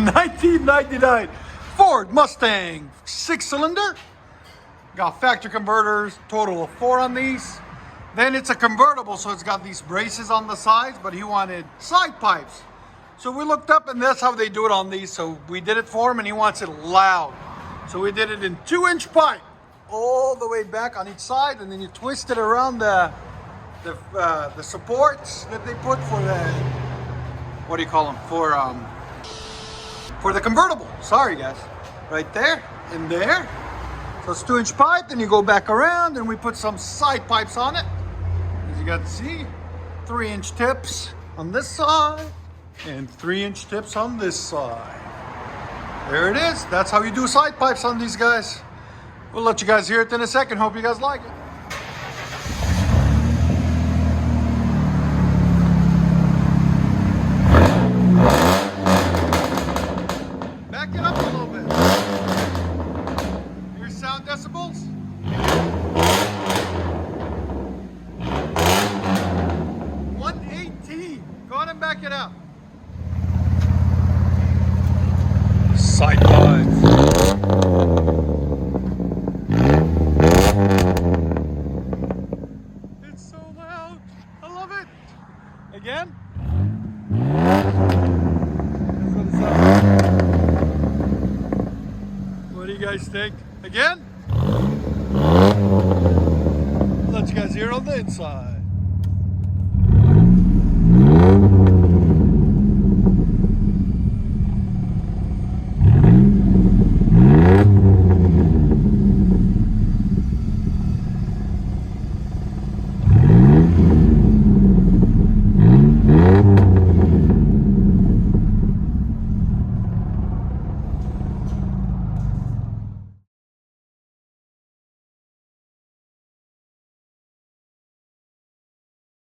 1999 Ford Mustang 6-cylinder. Got factory converters, total of 4 on these. Then it's a convertible, so it's got these braces on the sides, but he wanted side pipes. So we looked up, and that's how they do it on these. So we did it for him, and he wants it loud. So we did it in 2-inch pipe, all the way back on each side, and then you twist it around the supports that they put for the, what do you call them? For the convertible. Sorry guys, right there and there. So it's 2-inch pipe, then you go back around, and we put some side pipes on it. As you got to see, 3-inch tips on this side and 3-inch tips on this side. There it is. That's how you do side pipes on these guys. We'll let you guys hear it in a second. Hope you guys like it. Back it up a little bit. Here's sound decibels. 118. Go ahead and back it up. Side pipes. It's so loud. I love it. Again. What do you guys think? Again? Let you guys hear on the inside.